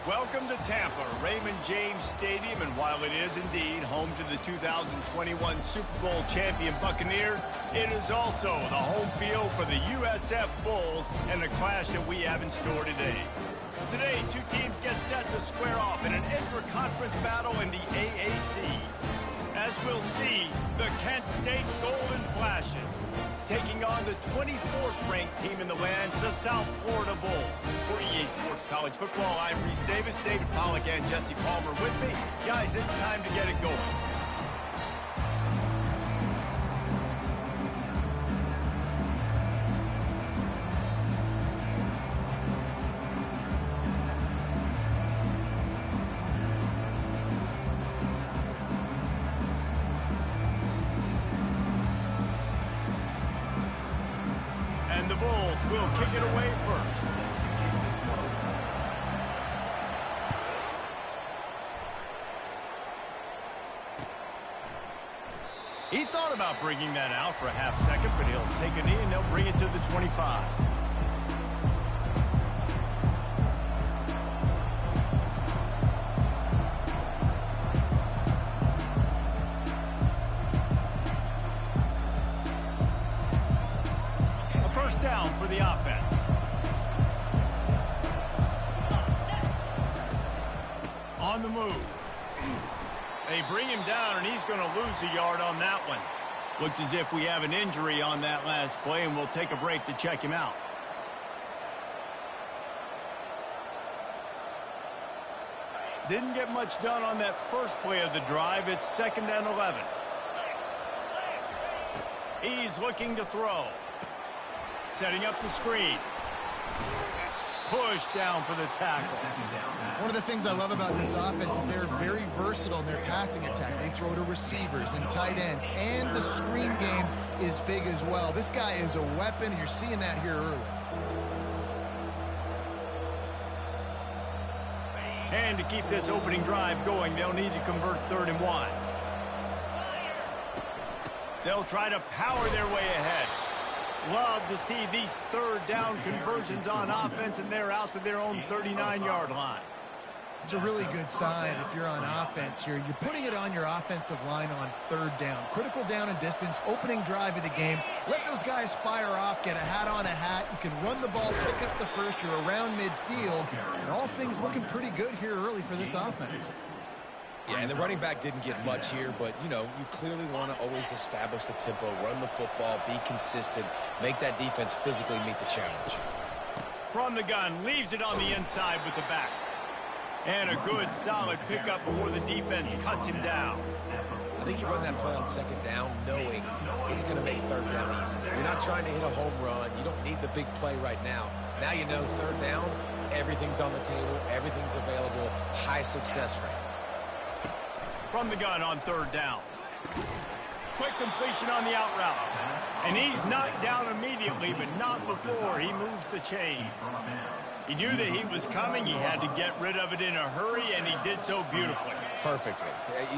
Welcome to Tampa, Raymond James Stadium, and while it is indeed home to the 2021 Super Bowl champion Buccaneers, it is also the home field for the USF Bulls and the clash that we have in store today. Today, two teams get set to square off in an intra-conference battle in the AAC. As we'll see, the Kent State Golden Flashes taking on the 24th ranked team in the land, the South Florida Bulls. For EA Sports College Football, I'm Reese Davis, David Pollack, and Jesse Palmer with me. Guys, it's time to get it going. And the Bulls will kick it away first. He thought about bringing that out for a half second, but he'll take a knee and they'll bring it to the 25. First down for the offense. On the move. They bring him down, and he's going to lose a yard on that one. Looks as if we have an injury on that last play, and we'll take a break to check him out. Didn't get much done on that first play of the drive. It's 2nd and 11. He's looking to throw. Setting up the screen. Push down for the tackle. One of the things I love about this offense is they're very versatile in their passing attack. They throw to receivers and tight ends, and the screen game is big as well. This guy is a weapon, and you're seeing that here early. And to keep this opening drive going, they'll need to convert 3rd and 1. They'll try to power their way ahead. Love to see these 3rd down conversions on offense, and they're out to their own 39-yard line. It's a really good sign if you're on offense here. You're putting it on your offensive line on 3rd down. Critical down and distance, opening drive of the game. Let those guys fire off, get a hat on a hat. You can run the ball, pick up the first. You're around midfield. And all things looking pretty good here early for this offense. Yeah, and the running back didn't get much here, but, you know, you clearly want to always establish the tempo, run the football, be consistent, make that defense physically meet the challenge. From the gun, leaves it on the inside with the back. And a good, solid pickup before the defense cuts him down. I think you run that play on 2nd down knowing it's going to make 3rd down easy. You're not trying to hit a home run. You don't need the big play right now. Now you know 3rd down, everything's on the table, everything's available, high success rate. From the gun on 3rd down. Quick completion on the out route. And he's knocked down immediately, but not before he moves the chains. He knew that he was coming. He had to get rid of it in a hurry, and he did so beautifully. Perfectly.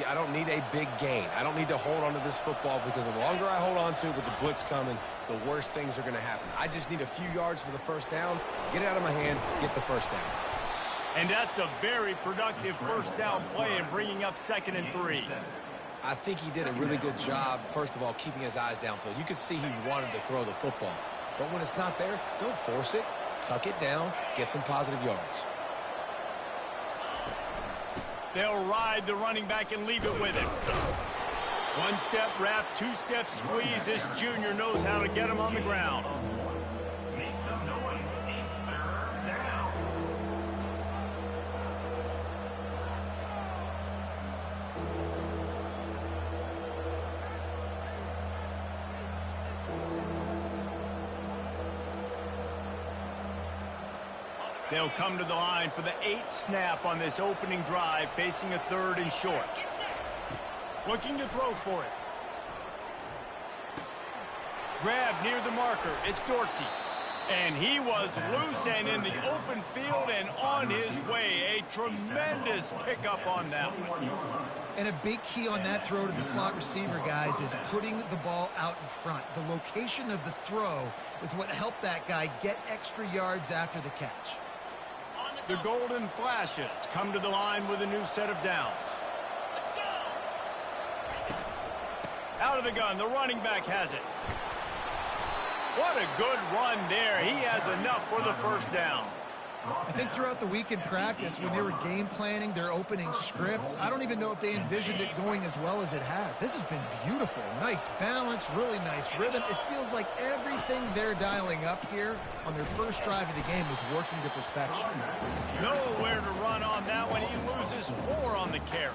I don't need a big gain. I don't need to hold on to this football because the longer I hold on to it with the blitz coming, the worse things are going to happen. I just need a few yards for the 1st down, get it out of my hand, get the 1st down. And that's a very productive 1st down play in bringing up 2nd and 3. I think he did a really good job, first of all, keeping his eyes downfield. You could see he wanted to throw the football. But when it's not there, don't force it. Tuck it down, get some positive yards. They'll ride the running back and leave it with him. 1-step wrap, 2-step squeeze. This junior knows how to get him on the ground. They'll come to the line for the 8th snap on this opening drive, facing a 3rd and short. Looking to throw for it. Grab near the marker. It's Dorsey. And he was loose and in the open field and on his way. A tremendous pickup on that one. And a big key on that throw to the slot receiver, guys, is putting the ball out in front. The location of the throw is what helped that guy get extra yards after the catch. The Golden Flashes come to the line with a new set of downs. Out of the gun, the running back has it. What a good run there. He has enough for the first down. I think throughout the week in practice, when they were game planning their opening script, I don't even know if they envisioned it going as well as it has. This has been beautiful. Nice balance, really nice rhythm. It feels like everything they're dialing up here on their first drive of the game is working to perfection. Nowhere to run on that one. He loses 4 on the carry.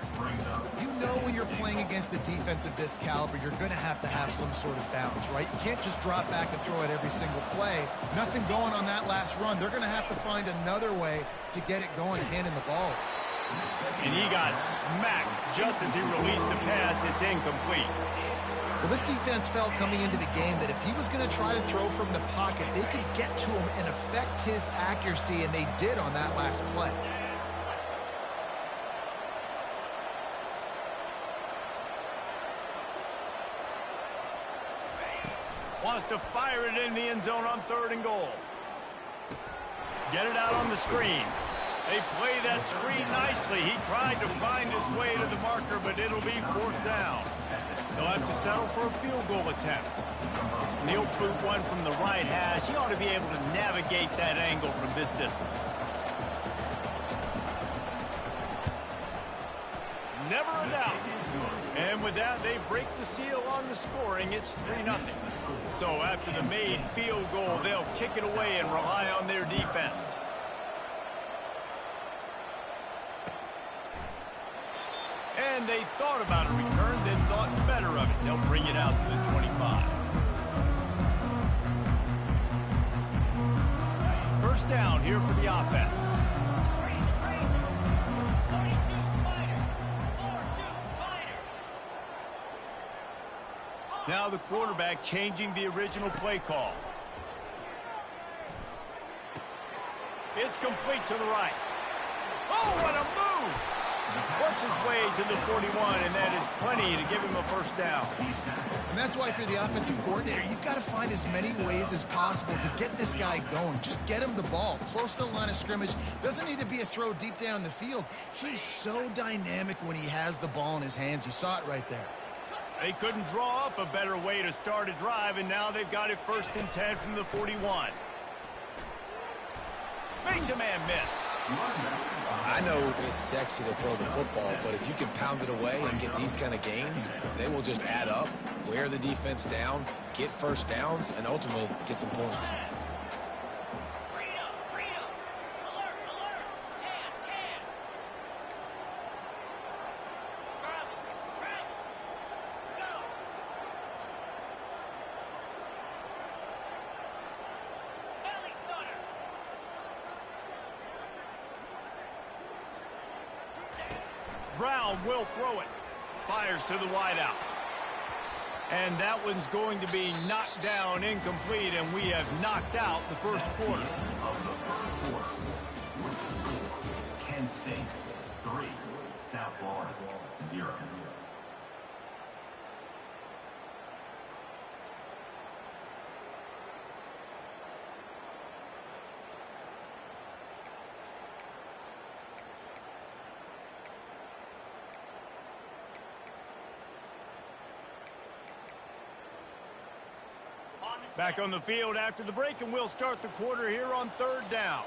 You know when you're playing against a defense of this caliber, you're going to have some sort of balance, right? You can't just drop back and throw it every single play. Nothing going on that last run. They're going to have to find another way to get it going, handing the ball. And he got smacked just as he released the pass. It's incomplete. Well, this defense felt coming into the game that if he was going to try to throw from the pocket, they could get to him and affect his accuracy, and they did on that last play. Wants to fire it in the end zone on 3rd and goal. Get it out on the screen. They play that screen nicely. He tried to find his way to the marker, but it'll be 4th down. They'll have to settle for a field goal attempt. And he'll boot one from the right hash. He ought to be able to navigate that angle from this distance. Never a doubt. And with that, they break the seal on the scoring. It's 3-0. So after the made field goal, they'll kick it away and rely on their defense. And they thought about a return, then thought better of it. They'll bring it out to the 25. First down here for the offense. Now the quarterback changing the original play call. It's complete to the right. Oh, what a move! Works his way to the 41, and that is plenty to give him a first down. And that's why for the offensive coordinator, you've got to find as many ways as possible to get this guy going. Just get him the ball close to the line of scrimmage. Doesn't need to be a throw deep down the field. He's so dynamic when he has the ball in his hands. You saw it right there. They couldn't draw up a better way to start a drive, and now they've got it 1st and 10 from the 41. Makes a man miss. I know it's sexy to throw the football, but if you can pound it away and get these kind of gains, they will just add up, wear the defense down, get first downs, and ultimately get some points. Brown will throw it. Fires to the wideout. And that one's going to be knocked down incomplete, and we have knocked out the first quarter. Kent State 3, South Florida 0. Back on the field after the break, and we'll start the quarter here on 3rd down.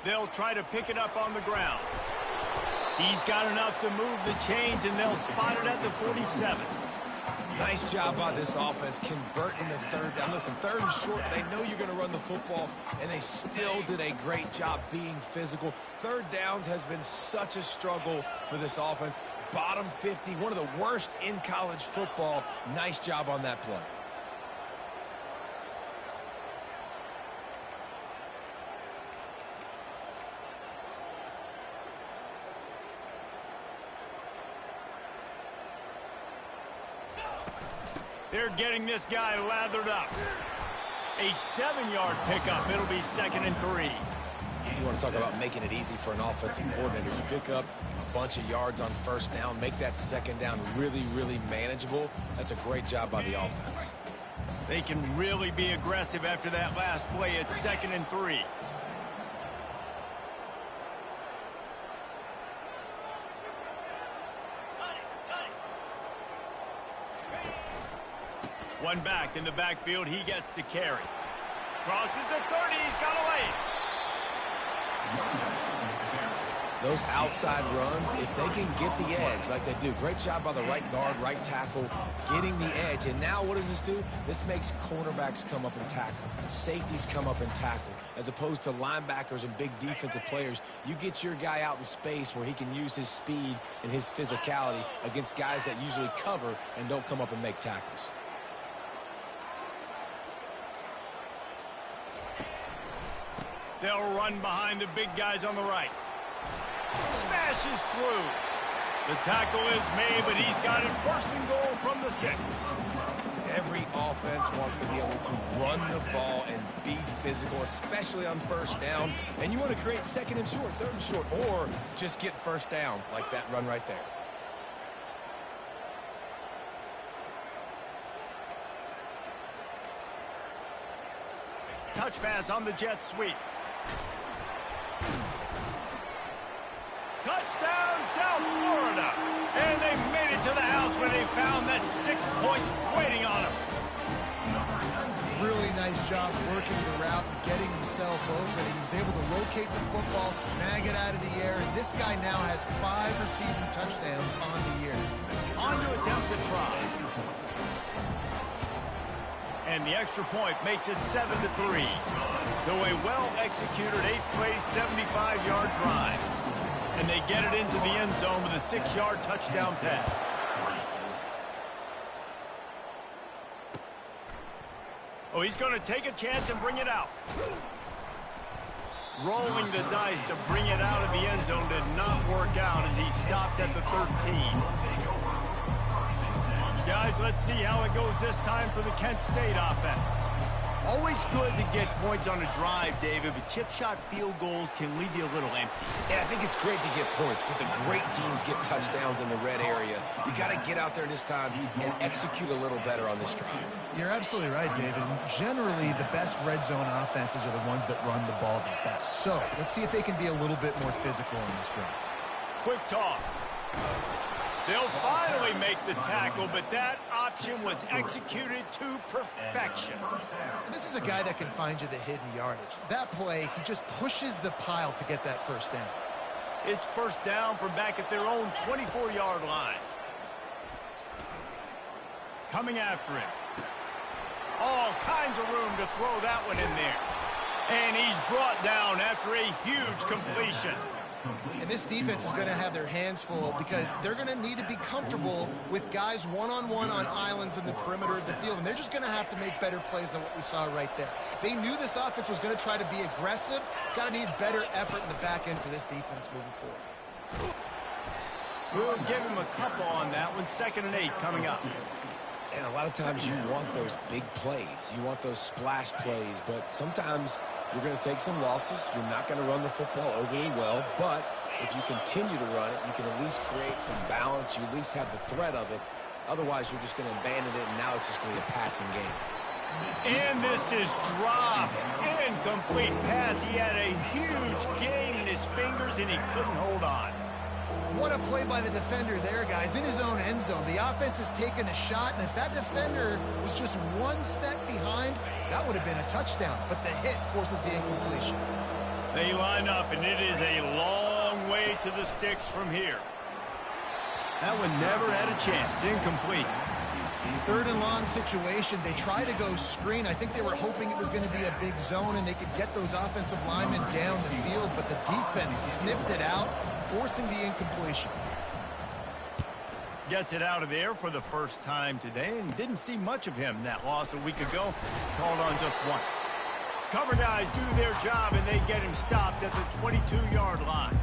They'll try to pick it up on the ground. He's got enough to move the chains, and they'll spot it at the 47. Nice job by this offense converting the 3rd down. Listen, 3rd and short, they know you're going to run the football, and they still did a great job being physical. 3rd downs has been such a struggle for this offense. Bottom 50, one of the worst in college football. Nice job on that play. They're getting this guy lathered up. A 7-yard pickup. It'll be 2nd and 3. You want to talk about making it easy for an offensive coordinator. You pick up a bunch of yards on first down, make that second down really, really manageable. That's a great job by the offense. They can really be aggressive after that last play. It's 2nd and 3. One back in the backfield. He gets to carry. Crosses the 30. He's got away. Those outside runs, if they can get the edge like they do, great job by the right guard, right tackle, getting the edge. And now what does this do? This makes cornerbacks come up and tackle. Safeties come up and tackle. As opposed to linebackers and big defensive players, you get your guy out in space where he can use his speed and his physicality against guys that usually cover and don't come up and make tackles. They'll run behind the big guys on the right. Smashes through. The tackle is made, but he's got it 1st and goal from the 6. Every offense wants to be able to run the ball and be physical, especially on first down. And you want to create 2nd and short, 3rd and short, or just get first downs like that run right there. Touch pass on the jet sweep. Touchdown, South Florida. And they made it to the house where they found that 6 points waiting on them. Really nice job working the route and getting himself open. He was able to locate the football, snag it out of the air, and this guy now has 5 receiving touchdowns on the year. On to attempt to try. And the extra point makes it 7-3. To a well-executed 8-play, 75-yard drive. And they get it into the end zone with a 6-yard touchdown pass. Oh, he's going to take a chance and bring it out. Rolling the dice to bring it out of the end zone did not work out as he stopped at the 13. Guys, let's see how it goes this time for the Kent State offense. Always good to get points on a drive, David, but chip shot field goals can leave you a little empty. And I think it's great to get points, but the great teams get touchdowns in the red area. You got to get out there this time and execute a little better on this drive. You're absolutely right, David. And generally, the best red zone offenses are the ones that run the ball the best. So let's see if they can be a little bit more physical in this drive. Quick toss. They'll finally make the tackle, but that option was executed to perfection. And this is a guy that can find you the hidden yardage. That play, he just pushes the pile to get that first down. It's first down from back at their own 24-yard line. Coming after him. All kinds of room to throw that one in there. And he's brought down after a huge completion. And this defense is going to have their hands full because they're going to need to be comfortable with guys one-on-one on islands in the perimeter of the field. And they're just going to have to make better plays than what we saw right there. They knew this offense was going to try to be aggressive. Got to need better effort in the back end for this defense moving forward. We'll give him a couple on that one. 2nd and 8 coming up. And a lot of times you want those big plays. You want those splash plays, but sometimes you're going to take some losses. You're not going to run the football overly well, but if you continue to run it, you can at least create some balance. You at least have the threat of it. Otherwise, you're just going to abandon it, and now it's just going to be a passing game. And this is dropped. Incomplete pass. He had a huge gain in his fingers, and he couldn't hold on. What a play by the defender there, guys. In his own end zone, the offense has taken a shot, and if that defender was just one step behind, that would have been a touchdown. But the hit forces the incompletion. They line up, and it is a long way to the sticks from here. That one never had a chance. Incomplete. 3rd and long situation. They try to go screen. I think they were hoping it was going to be a big zone and they could get those offensive linemen down the field, but the defense sniffed it out, forcing the incompletion. Gets it out of there for the first time today and didn't see much of him. That loss a week ago, called on just once. Cover guys do their job and they get him stopped at the 22-yard line.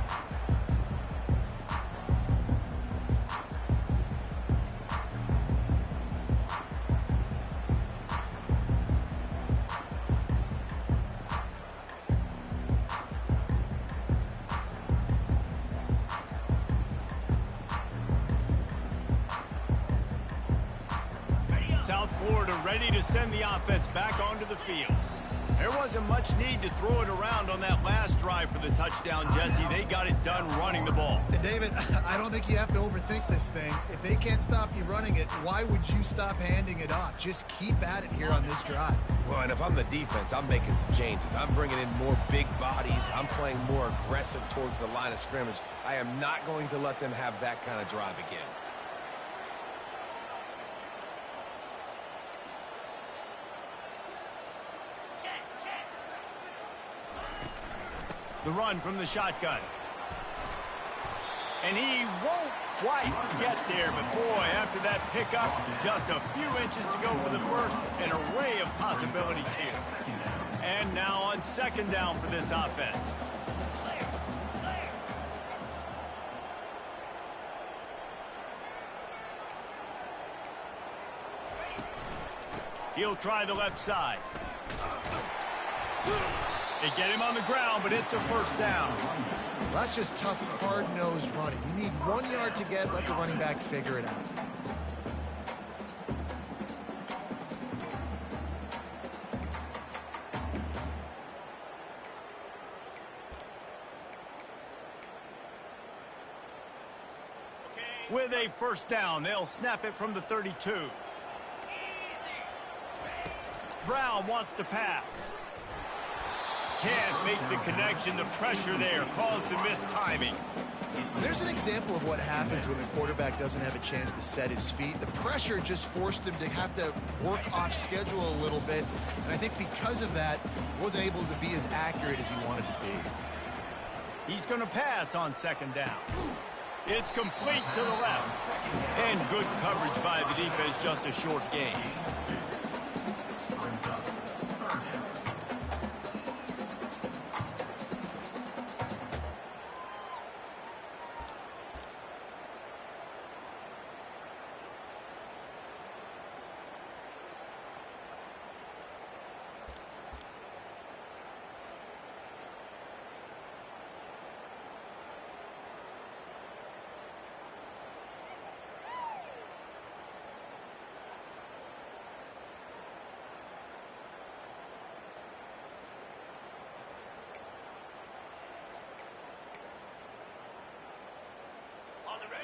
ready to send the offense back onto the field. There wasn't much need to throw it around on that last drive for the touchdown, Jesse. They got it done running the ball. And David, I don't think you have to overthink this thing. If they can't stop you running it, why would you stop handing it off? Just keep at it here on this drive. Well, and if I'm the defense, I'm making some changes. I'm bringing in more big bodies. I'm playing more aggressive towards the line of scrimmage. I am not going to let them have that kind of drive again. The run from the shotgun. And he won't quite get there, but boy, after that pickup, just a few inches to go for the first, an array of possibilities here. And now on second down for this offense. He'll try the left side. They get him on the ground, but it's a first down. Well, that's just tough, hard-nosed running. You need 1 yard to get, let the running back figure it out. With a first down, they'll snap it from the 32. Brown wants to pass. Can't make the connection. The pressure there caused the mistiming. There's an example of what happens when the quarterback doesn't have a chance to set his feet. The pressure just forced him to have to work off schedule a little bit. And I think because of that, he wasn't able to be as accurate as he wanted to be. He's going to pass on second down. It's complete to the left. And good coverage by the defense, just a short gain.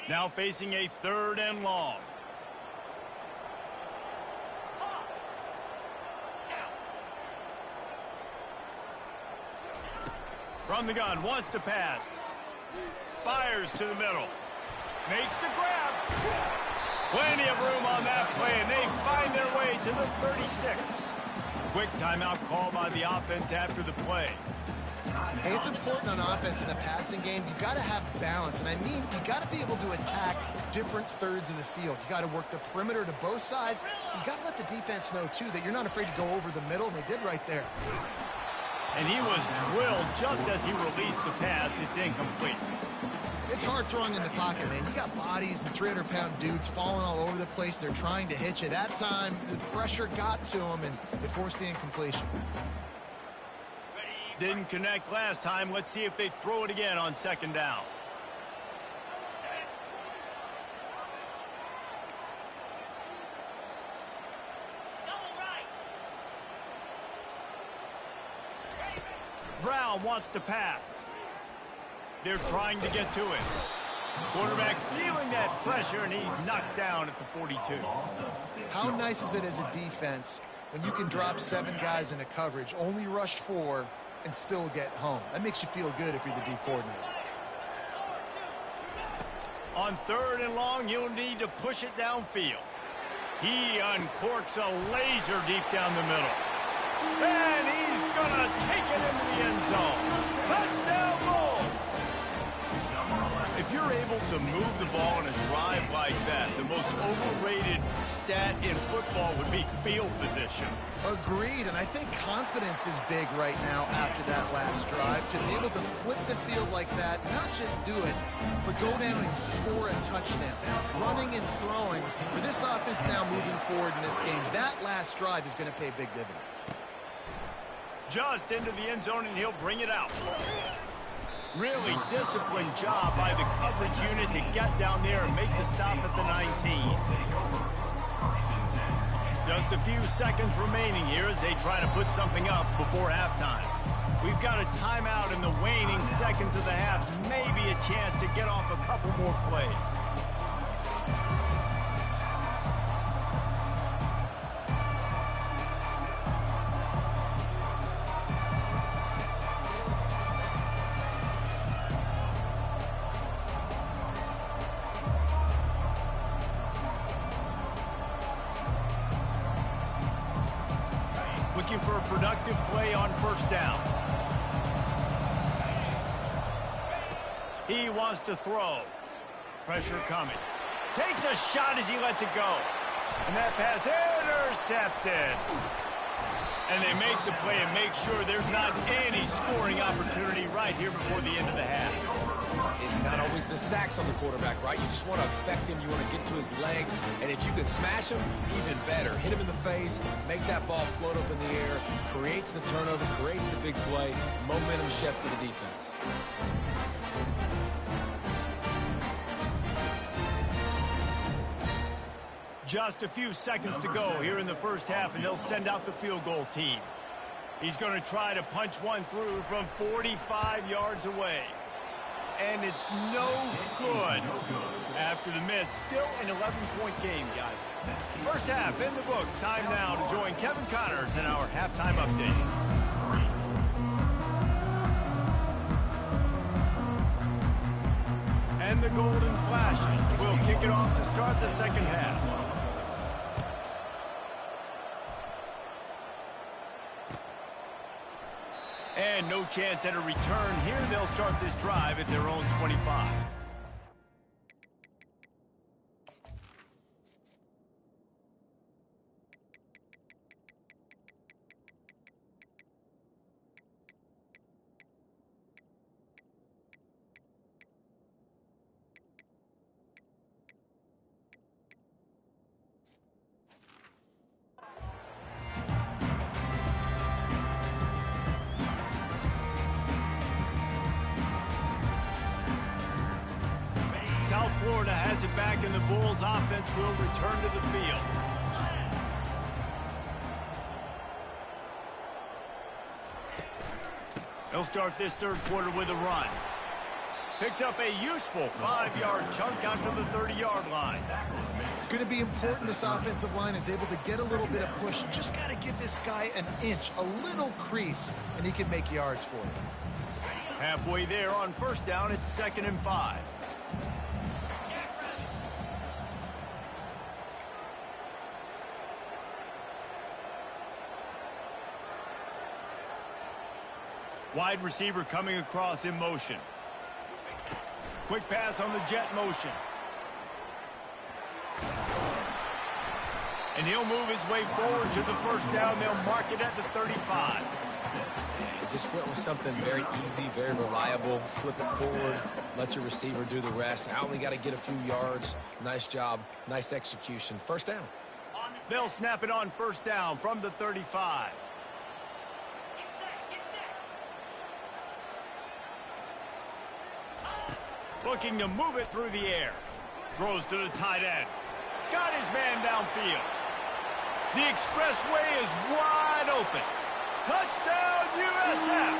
Now facing a third and long. From the gun, wants to pass. Fires to the middle. Makes the grab. Plenty of room on that play, and they find their way to the 36. Quick timeout call by the offense after the play. Hey, it's important on offense in the passing game. You've got to have balance. And I mean, you've got to be able to attack different thirds of the field. You got to work the perimeter to both sides. You got to let the defense know, too, that you're not afraid to go over the middle, and they did right there. And he was drilled just as he released the pass. It's incomplete. It's hard throwing in the pocket, man. You got bodies and 300-pound dudes falling all over the place. They're trying to hit you. That time, the pressure got to him, and it forced the incompletion. Didn't connect last time. Let's see if they throw it again on second down. Brown wants to pass. They're trying to get to it. Quarterback feeling that pressure, and he's knocked down at the 42. How nice is it as a defense when you can drop 7 guys into coverage, only rush 4, and still get home? That makes you feel good if you're the D coordinator. On third and long, you'll need to push it downfield. He uncorks a laser deep down the middle. And he's going to take it into the end zone. Touchdown, Bulls! If you're able to move the ball in a drive like that, the most overrated stat in football would be field position. Agreed, and I think confidence is big right now after that last drive. To be able to flip the field like that, not just do it, but go down and score a touchdown. Running and throwing, for this offense now moving forward in this game, that last drive is going to pay big dividends. Just into the end zone, and he'll bring it out. Really disciplined job by the coverage unit to get down there and make the stop at the 19. Just a few seconds remaining here as they try to put something up before halftime. We've got a timeout in the waning seconds of the half. Maybe a chance to get off a couple more plays. Looking for a productive play on first down. He wants to throw. Pressure coming. Takes a shot as he lets it go. And that pass intercepted. And they make the play and make sure there's not any scoring opportunity right here before the end of the half. It's not always the sacks on the quarterback, right? You just want to affect him. You want to get to his legs. And if you can smash him, even better. Hit him in the face, make that ball float up in the air, creates the turnover, creates the big play, momentum shift for the defense. Just a few seconds to go here in the first half, and they'll send out the field goal team. He's going to try to punch one through from 45 yards away. And it's no good after the miss. Still an 11-point game, guys. First half in the books. Time now to join Kevin Connors in our halftime update. And the golden flashes will kick it off to start the second half. And no chance at a return here. They'll start this drive at their own 25. South Florida has it back, and the Bulls offense will return to the field. They'll start this third quarter with a run. Picks up a useful 5-yard chunk out to the 30-yard line. It's going to be important this offensive line is able to get a little bit of push. Just got to give this guy an inch, a little crease, and he can make yards for it. Halfway there on first down, it's 2nd and 5. Wide receiver coming across in motion. Quick pass on the jet motion. And he'll move his way forward to the first down. They'll mark it at the 35. He just went with something very easy, very reliable. Flip it forward, let your receiver do the rest. I only got to get a few yards. Nice job, nice execution. First down. They'll snap it on first down from the 35. Looking to move it through the air. Throws to the tight end. Got his man downfield. The expressway is wide open. Touchdown, USF.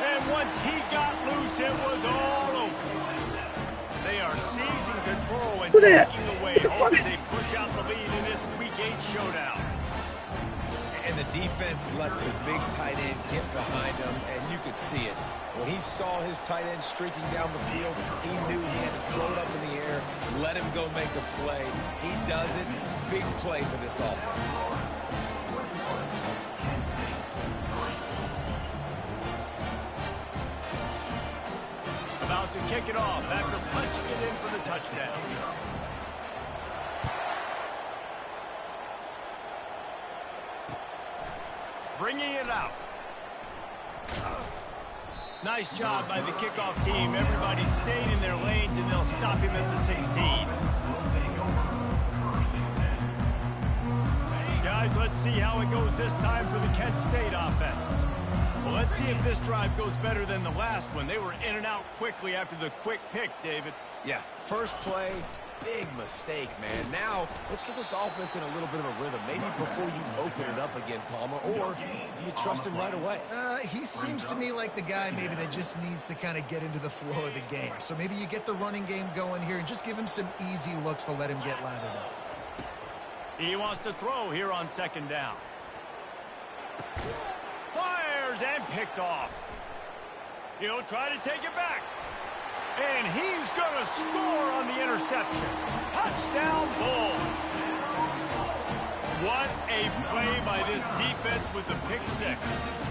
And once he got loose, it was all over. They are seizing control and taking away home as they push out the lead in this Week 8 showdown. And the defense lets the big tight end get behind him, and you could see it. When he saw his tight end streaking down the field, he knew he had to throw it up in the air, let him go make a play. He does it. Big play for this offense. About to kick it off after punching it in for the touchdown. Bringing it out. Nice job by the kickoff team. Everybody stayed in their lanes, and they'll stop him at the 16. Guys, let's see how it goes this time for the Kent State offense. Well, let's see if this drive goes better than the last one. They were in and out quickly after the quick pick, David. Yeah, first play, Big mistake, man. Now, let's get this offense in a little bit of a rhythm. Maybe before you open it up again, Palmer, or do you trust him right away? He seems to me like the guy maybe that just needs to kind of get into the flow of the game. So maybe you get the running game going here and just give him some easy looks to let him get lathered up. He wants to throw here on second down. Fires and picked off. He'll try to take it back. And he's going to score on the interception. Touchdown, Bulls. What a play by this defense with the pick six.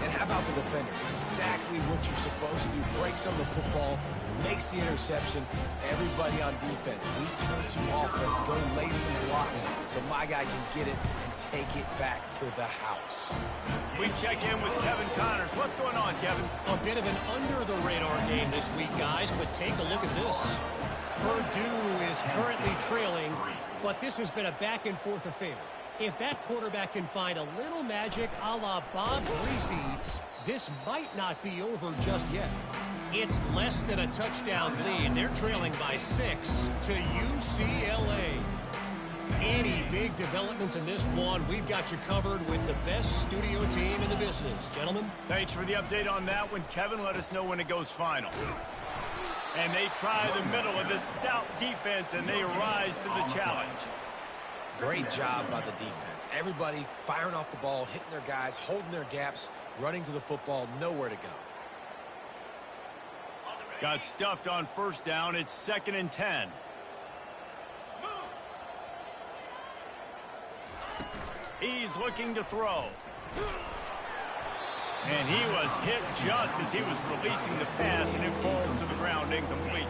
And how about the defender? Exactly what you're supposed to do. Breaks on the football, makes the interception. Everybody on defense, we turn to offense, go lay some blocks so my guy can get it and take it back to the house. We check in with Kevin Connors. What's going on, Kevin? A bit of an under-the-radar game this week, guys, but take a look at this. Purdue is currently trailing, but this has been a back-and-forth affair. If that quarterback can find a little magic a la Bob Greasy, this might not be over just yet. It's less than a touchdown lead. They're trailing by 6 to UCLA. Any big developments in this one, we've got you covered with the best studio team in the business. Gentlemen. Thanks for the update on that one, Kevin. Let us know when it goes final. And they try the middle of this stout defense, and they rise to the challenge. Great job by the defense. Everybody firing off the ball, hitting their guys, holding their gaps, running to the football, nowhere to go. Got stuffed on first down. It's 2nd and 10. He's looking to throw. And he was hit just as he was releasing the pass, and it falls to the ground incomplete.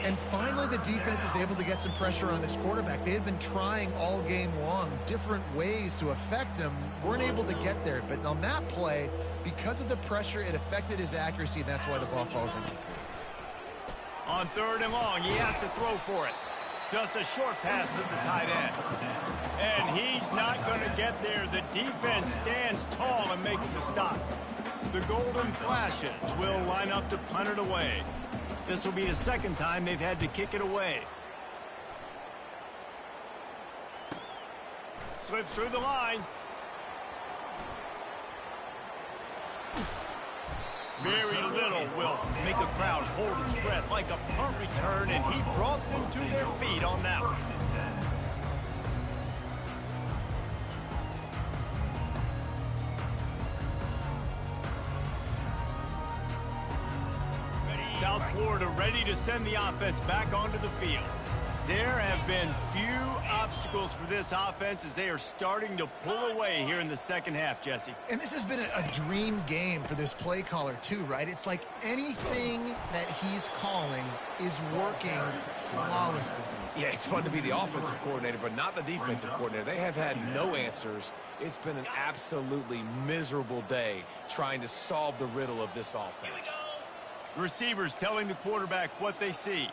And finally, the defense is able to get some pressure on this quarterback. They had been trying all game long different ways to affect him. Weren't able to get there. But on that play, because of the pressure, it affected his accuracy, and that's why the ball falls incomplete. On 3rd and long, he has to throw for it. Just a short pass to the tight end. And he's not going to get there. The defense stands tall and makes the stop. The Golden Flashes will line up to punt it away. This will be the 2nd time they've had to kick it away. Slips through the line. Very little will make a crowd hold its breath like a punt return, and he brought them to their feet on that one. South Florida ready to send the offense back onto the field. There have been few obstacles for this offense as they are starting to pull away here in the 2nd half, Jesse. And this has been a dream game for this play caller too, right? It's like anything that he's calling is working flawlessly. Yeah, it's fun to be the offensive coordinator, but not the defensive coordinator. They have had no answers. It's been an absolutely miserable day trying to solve the riddle of this offense. Receivers telling the quarterback what they see.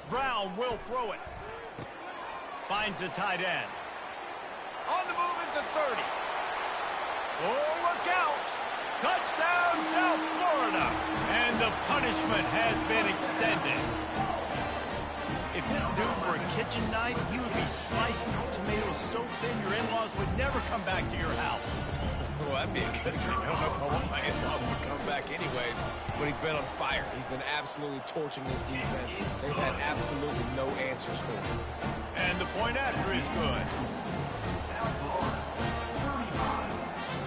Brown will throw it. Finds the tight end. On the move at the 30. Oh, look out. Touchdown, South Florida. And the punishment has been extended. If this dude were a kitchen knife, he would be slicing tomatoes so thin your in-laws would never come back to your house. Well, that'd be a good game. I don't know if I want my in-laws to come back anyways, but he's been on fire. He's been absolutely torching his defense. They've had absolutely no answers for him. And the point after is good. South Florida, 35.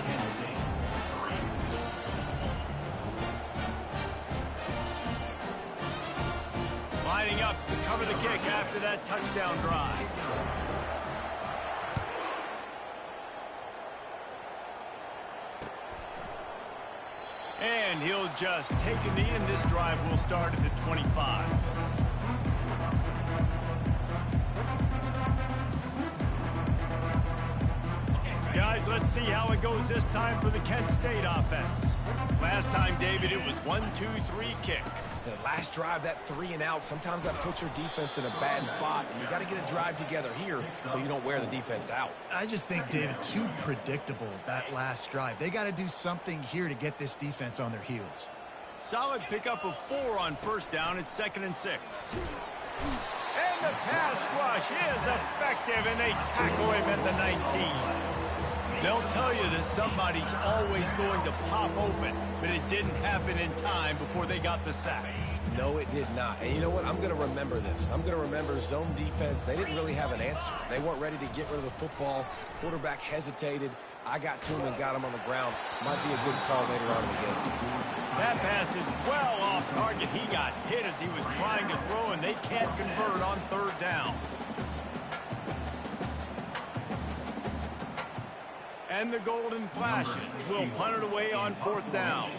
Kent State, 3. Lining up to cover the kick after that touchdown drive. And he'll just take a knee, and this drive will start at the 25. Guys, let's see how it goes this time for the Kent State offense. Last time, David, it was 1-2-3 kick. The last drive, that 3 and out, sometimes that puts your defense in a bad spot, and you got to get a drive together here so you don't wear the defense out. I just think, David, too predictable, that last drive. They got to do something here to get this defense on their heels. Solid pickup of 4 on first down. It's 2nd and 6. And the pass rush is effective, and they tackle him at the 19. They'll tell you that somebody's always going to pop open, but it didn't happen in time before they got the sack. No, it did not. And you know what? I'm going to remember this. I'm going to remember zone defense. They didn't really have an answer. They weren't ready to get rid of the football. Quarterback hesitated. I got to him and got him on the ground. Might be a good call later on in the game. That pass is well off target. He got hit as he was trying to throw, and they can't convert on 3rd down. And the golden flashes will punt it away on 4th down.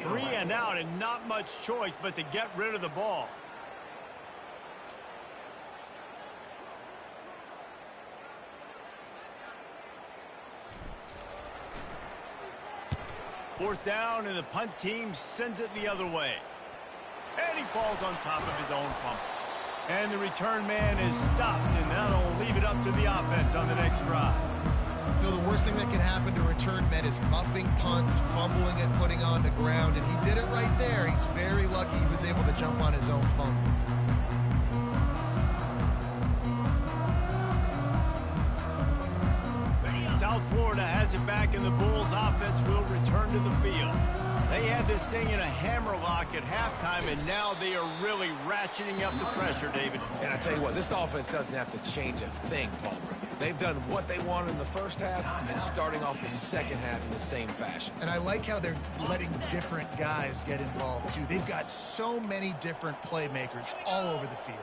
3 and out, and not much choice but to get rid of the ball. Fourth down, and the punt team sends it the other way. And he falls on top of his own fumble. And the return man is stopped, and that'll leave it up to the offense on the next drive. You know, the worst thing that can happen to return men is muffing punts, fumbling and putting on the ground, and he did it right there. He's very lucky he was able to jump on his own fumble. South Florida has it back, and the Bulls offense will return to the field. They had this thing in a hammerlock at halftime, and now they are really ratcheting up the pressure, David. And I tell you what, this offense doesn't have to change a thing, Paul. They've done what they wanted in the first half and starting off the second half in the same fashion. And I like how they're letting different guys get involved, too. They've got so many different playmakers all over the field.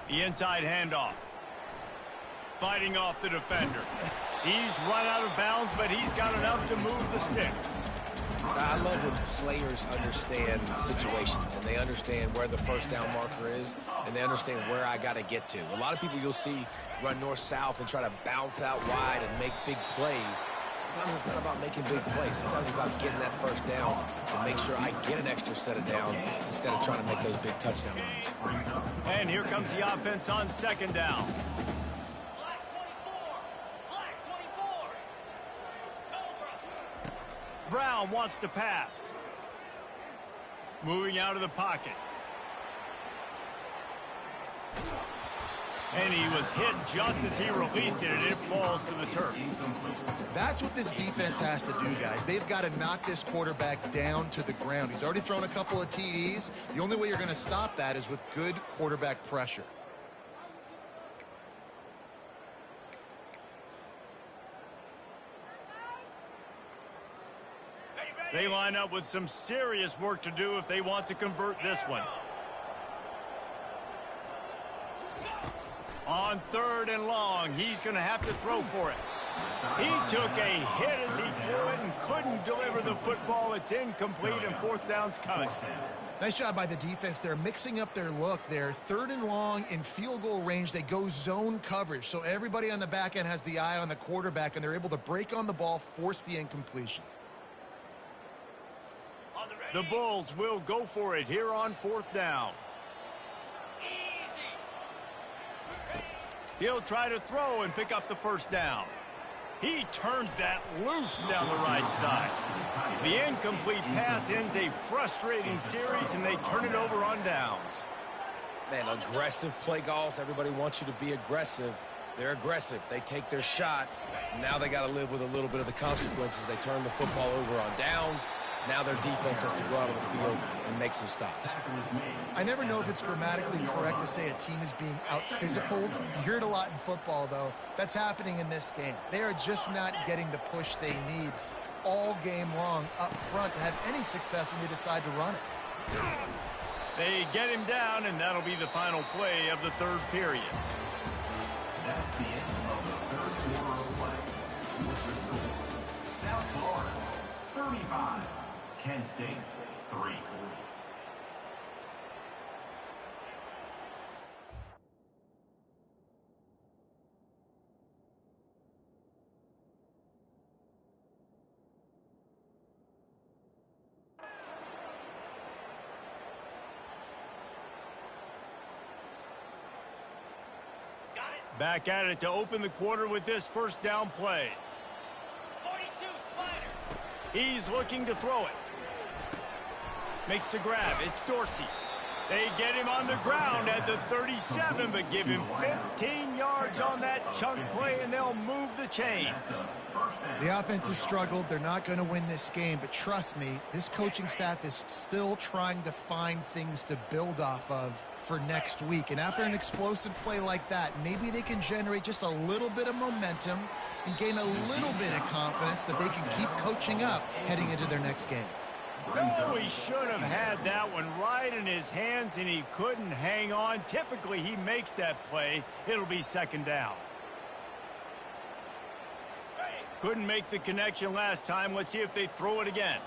The inside handoff. Fighting off the defender. He's run out of bounds, but he's got enough to move the sticks. I love when players understand situations, and they understand where the first down marker is, and they understand where I got to get to. A lot of people you'll see run north-south and try to bounce out wide and make big plays. Sometimes it's not about making big plays. Sometimes it's about getting that first down to make sure I get an extra set of downs instead of trying to make those big touchdown runs. And here comes the offense on 2nd down. Brown wants to pass. Moving out of the pocket. And he was hit just as he released it, and it falls to the turf. That's what this defense has to do, guys. They've got to knock this quarterback down to the ground. He's already thrown a couple of TDs. The only way you're going to stop that is with good quarterback pressure. They line up with some serious work to do if they want to convert this one. On 3rd and long, he's going to have to throw for it. He took a hit as he threw it and couldn't deliver the football. It's incomplete, and 4th down's coming. Nice job by the defense. They're mixing up their look. They're 3rd and long in field goal range. They go zone coverage, so everybody on the back end has the eye on the quarterback, and they're able to break on the ball, force the incompletion. The Bulls will go for it here on 4th down. He'll try to throw and pick up the first down. He turns that loose down the right side. The incomplete pass ends a frustrating series, and they turn it over on downs. Man, aggressive play calls. Everybody wants you to be aggressive. They're aggressive. They take their shot. Now they got to live with a little bit of the consequences. They turn the football over on downs. Now their defense has to go out on the field and make some stops. I never know if it's grammatically correct to say a team is being out-physicaled. You hear it a lot in football, though. That's happening in this game. They are just not getting the push they need all game long up front to have any success when they decide to run it. They get him down, and that'll be the final play of the 3rd period. That's the end of the 3rd quarter of play. With the score, South Florida, 35. Kent State, 3. Back at it to open the quarter with this first down play. 42 Spider. He's looking to throw it. Makes the grab. It's Dorsey. They get him on the ground at the 37, but give him 15 yards on that chunk play, and they'll move the chains. The offense has struggled. They're not going to win this game, but trust me, this coaching staff is still trying to find things to build off of for next week. And after an explosive play like that, maybe they can generate just a little bit of momentum and gain a little bit of confidence that they can keep coaching up heading into their next game. No, he should have had that one right in his hands, and he couldn't hang on. Typically, he makes that play. It'll be second down. Couldn't make the connection last time. Let's see if they throw it again.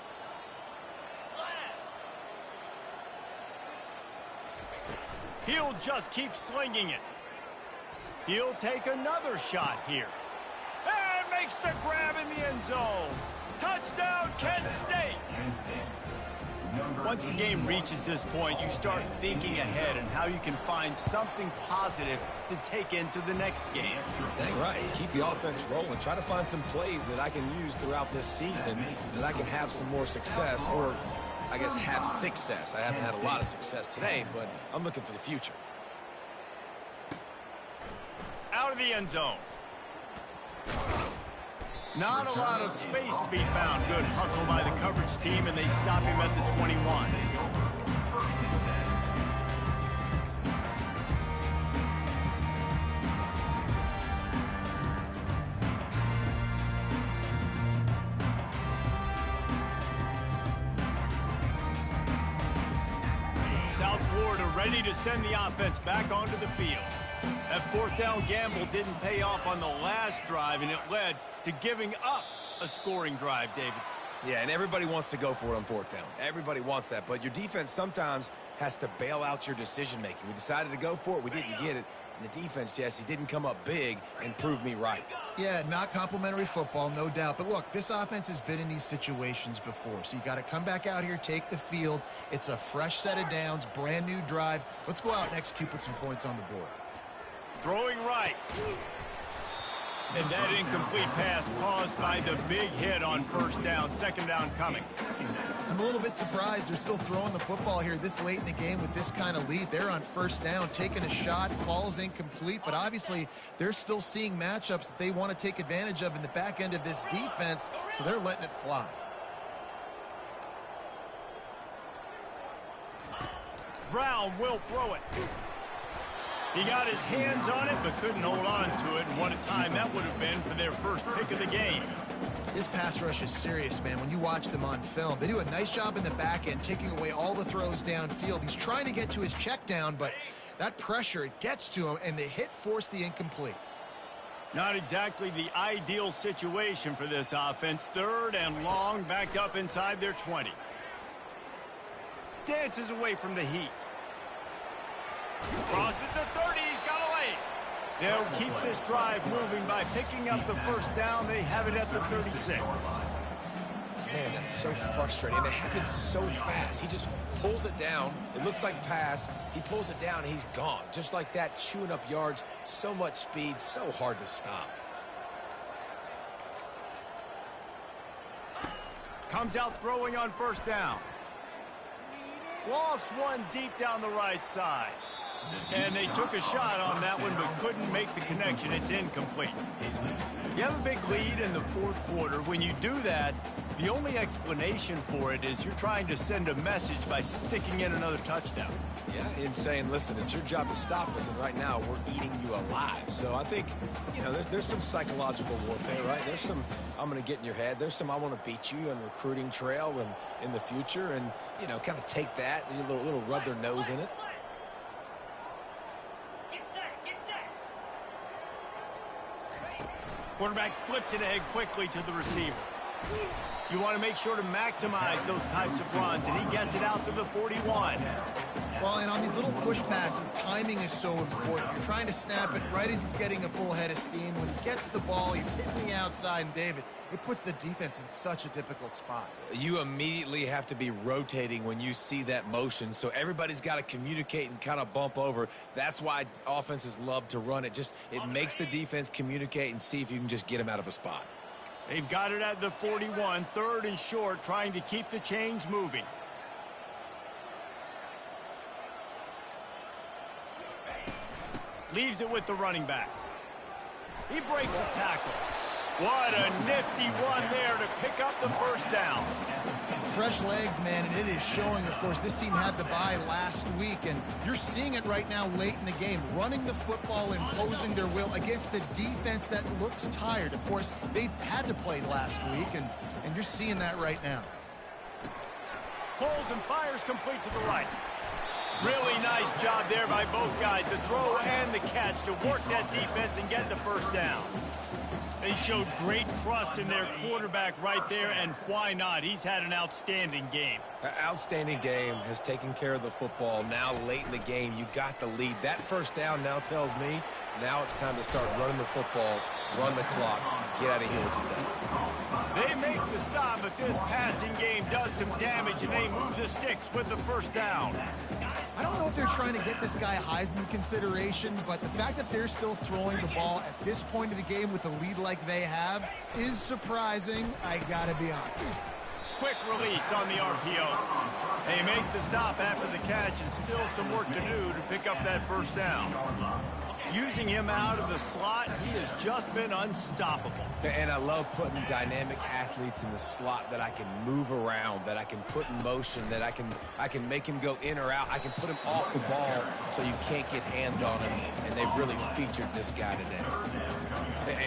He'll just keep slinging it. He'll take another shot here. And makes the grab in the end zone. Touchdown, Kent State. Once the game reaches this point, you start thinking ahead and how you can find something positive to take into the next game. Dang right. Keep the offense rolling. Try to find some plays that I can use throughout this season that I can have some more success, or I guess have success. I haven't had a lot of success today, but I'm looking for the future. Out of the end zone. Not a lot of space to be found. Good hustle by the coverage team, and they stop him at the 21. South Florida ready to send the offense back onto the field. That fourth down gamble didn't pay off on the last drive, and it led to giving up a scoring drive, David. Yeah, and everybody wants to go for it on fourth down. Everybody wants that, but your defense sometimes has to bail out your decision-making. We decided to go for it. We didn't get it. And the defense, Jesse, didn't come up big and prove me right. Yeah, not complimentary football, no doubt. But look, this offense has been in these situations before. So you got to come back out here, take the field. It's a fresh set of downs, brand new drive. Let's go out and execute, put some points on the board. Throwing right. And that incomplete pass caused by the big hit on first down. Second down coming. I'm a little bit surprised they're still throwing the football here this late in the game with this kind of lead. They're on first down, taking a shot, falls incomplete, but obviously they're still seeing matchups that they want to take advantage of in the back end of this defense, so they're letting it fly. Brown will throw it. He got his hands on it, but couldn't hold on to it. And what a time that would have been for their first pick of the game. This pass rush is serious, man. When you watch them on film, they do a nice job in the back end, taking away all the throws downfield. He's trying to get to his check down, but that pressure, it gets to him, and the hit forced the incomplete. Not exactly the ideal situation for this offense. Third and long, backed up inside their 20. Dances away from the heat. Crosses the 30, he's got a lane. They'll keep this drive moving by picking up the first down. They have it at the 36. Man, that's so frustrating. And it happens so fast. He just pulls it down. It looks like pass. He pulls it down, and he's gone. Just like that, chewing up yards. So much speed, so hard to stop. Comes out throwing on first down. Lost one deep down the right side. And they took a shot on that one, but couldn't make the connection. It's incomplete. You have a big lead in the fourth quarter. When you do that, the only explanation for it is you're trying to send a message by sticking in another touchdown. Yeah, and saying, listen, it's your job to stop us, and right now we're eating you alive. So I think, you know, there's some psychological warfare, right? There's some, I'm going to get in your head. There's some, I want to beat you on recruiting trail and in the future, and, you know, kind of take that and a little rub their nose in it. Quarterback flips it ahead quickly to the receiver. You want to make sure to maximize those types of runs, and he gets it out to the 41. Well, and on these little push passes, timing is so important. You're trying to snap it right as he's getting a full head of steam. When he gets the ball, he's hitting the outside, and David, it puts the defense in such a difficult spot. You immediately have to be rotating when you see that motion, so everybody's got to communicate and kind of bump over. That's why offenses love to run it. It makes the defense communicate and see if you can just get him out of a spot. They've got it at the 41, 3rd and short, trying to keep the chains moving. Leaves it with the running back. He breaks a tackle. What a nifty run there to pick up the first down. Fresh legs, man, and it is showing. Of course, this team had the bye last week, and you're seeing it right now late in the game. Running the football, imposing their will against the defense that looks tired. Of course, they had to play last week, and you're seeing that right now. Pulls and fires complete to the right. Really nice job there by both guys, the throw and the catch, to work that defense and get the first down. They showed great trust in their quarterback right there, and why not? He's had an outstanding game. Outstanding game, has taken care of the football. Now late in the game, you got the lead. That first down now tells me now it's time to start running the football, run the clock, get out of here with the dubs. They make the stop, but this passing game does some damage, and they move the sticks with the first down. I don't know if they're trying to get this guy Heisman consideration, but the fact that they're still throwing the ball at this point of the game with a lead like they have is surprising, I gotta be honest. Quick release on the RPO. They make the stop after the catch, and still some work to do to pick up that first down. Using him out of the slot, he has just been unstoppable. And I love putting dynamic athletes in the slot that I can move around, that I can put in motion, that I can make him go in or out. I can put him off the ball so you can't get hands on him, and they've really featured this guy today.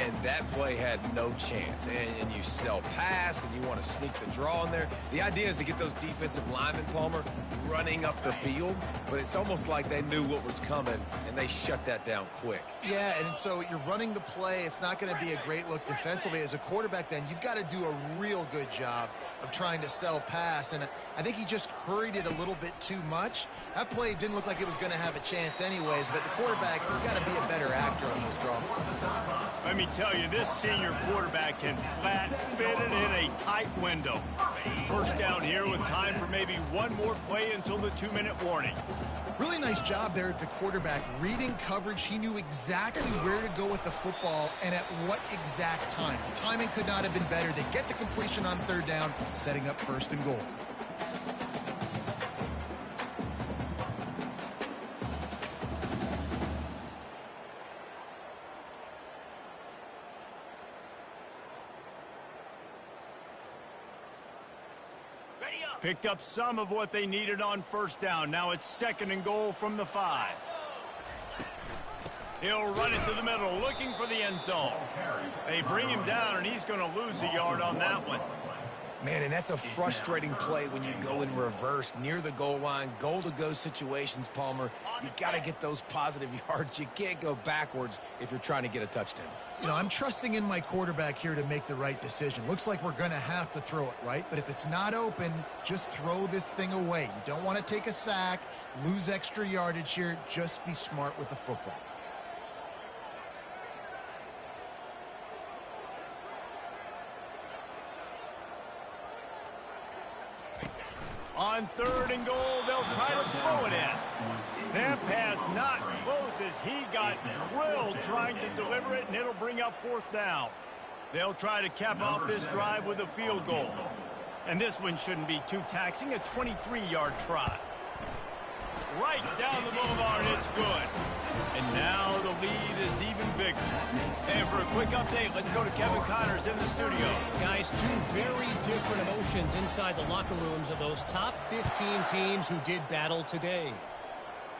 And that play had no chance. And you sell pass, and you want to sneak the draw in there. The idea is to get those defensive linemen, Palmer, running up the field, but it's almost like they knew what was coming, and they shut that down quick. Yeah, and so you're running the play. It's not going to be a great look defensively. As a quarterback, then, you've got to do a real good job of trying to sell pass, and I think he just hurried it a little bit too much. That play didn't look like it was going to have a chance anyways, but the quarterback has got to be a better actor on those draw plays. Let me tell you, this senior quarterback can flat fit it in a tight window. First down here with time for maybe one more play until the 2-minute warning. Really nice job there at the quarterback. Reading coverage, he knew exactly where to go with the football and at what exact time. The timing could not have been better. They get the completion on 3rd down, setting up 1st and goal. Picked up some of what they needed on 1st down. Now it's 2nd and goal from the 5. He'll run it to the middle, looking for the end zone. They bring him down, and he's going to lose a yard on that one. Man, and that's a frustrating play when you go in reverse near the goal line, goal-to-go situations, Palmer. You got to get those positive yards. You can't go backwards if you're trying to get a touchdown. You know, I'm trusting in my quarterback here to make the right decision. Looks like we're going to have to throw it, right? But if it's not open, just throw this thing away. You don't want to take a sack, lose extra yardage here. Just be smart with the football. On 3rd and goal, they'll try to throw it in. That pass not close as he got drilled trying to deliver it, and it'll bring up 4th down. They'll try to cap off this drive with a field goal. And this one shouldn't be too taxing, a 23-yard try. Right down the boulevard, it's good. And now the lead is even bigger. And for a quick update, let's go to Kevin Connors in the studio. Guys, 2 very different emotions inside the locker rooms of those top 15 teams who did battle today.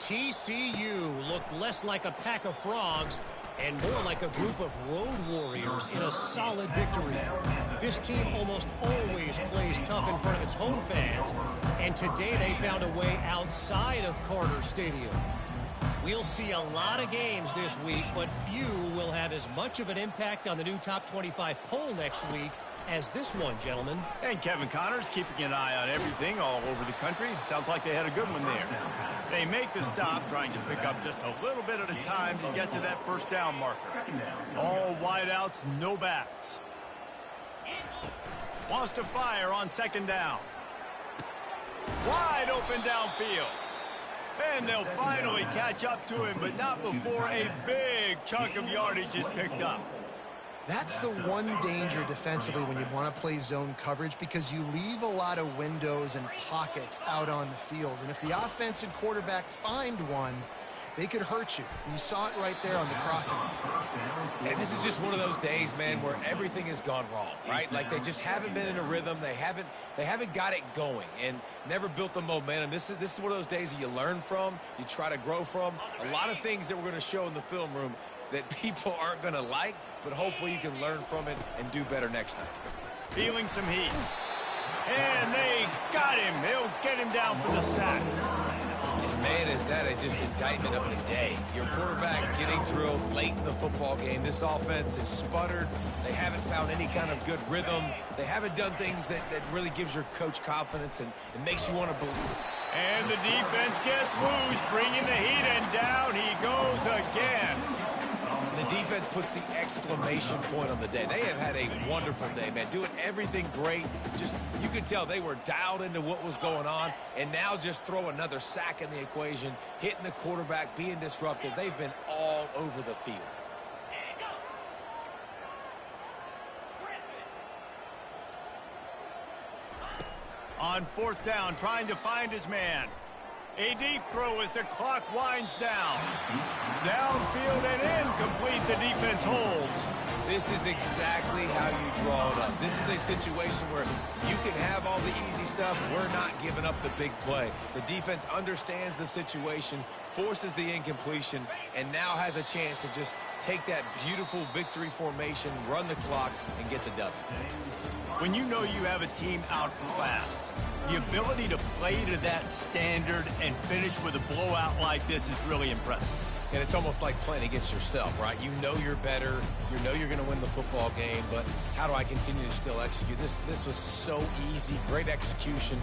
TCU looked less like a pack of frogs and more like a group of road warriors in a solid victory. This team almost always plays tough in front of its home fans, and today they found a way outside of Carter Stadium. We'll see a lot of games this week, but few will have as much of an impact on the new top 25 poll next week as this one, gentlemen. And Kevin Connors keeping an eye on everything all over the country. Sounds like they had a good one there. They make the stop, trying to pick up just a little bit at a time to get to that first down marker. All wideouts, no backs. Wants to fire on second down. Wide open downfield. And they'll finally catch up to him, but not before a big chunk of yardage is picked up. That's the one danger defensively when you want to play zone coverage, because you leave a lot of windows and pockets out on the field. And if the offense and quarterback find one, they could hurt you. And you saw it right there on the crossing. And this is just one of those days, man, where everything has gone wrong, right? Like they just haven't been in a rhythm. They haven't got it going and never built the momentum. This is one of those days that you learn from, you try to grow from. A lot of things that we're going to show in the film room that people aren't going to like, but hopefully you can learn from it and do better next time. Feeling some heat. And they got him. They'll get him down for the sack. And man, is that just indictment of the day. Your quarterback getting drilled late in the football game. This offense is sputtered. They haven't found any kind of good rhythm. They haven't done things that really gives your coach confidence and it makes you want to believe. And the defense gets loose, bringing the heat, and down he goes again. The defense puts the exclamation point on the day. They have had a wonderful day, man. Doing everything great. Just, you could tell they were dialed into what was going on. And now just throw another sack in the equation, hitting the quarterback, being disruptive. They've been all over the field. On fourth down, trying to find his man. A deep throw as the clock winds down. Downfield and incomplete. The defense holds. This is exactly how you draw it up. This is a situation where you can have all the easy stuff. We're not giving up the big play. The defense understands the situation, forces the incompletion, and now has a chance to just take that beautiful victory formation, run the clock, and get the W. When you know you have a team outclassed, the ability to play to that standard and finish with a blowout like this is really impressive. And it's almost like playing against yourself, right? You know you're better. You know you're going to win the football game, but how do I continue to still execute? This was so easy, great execution,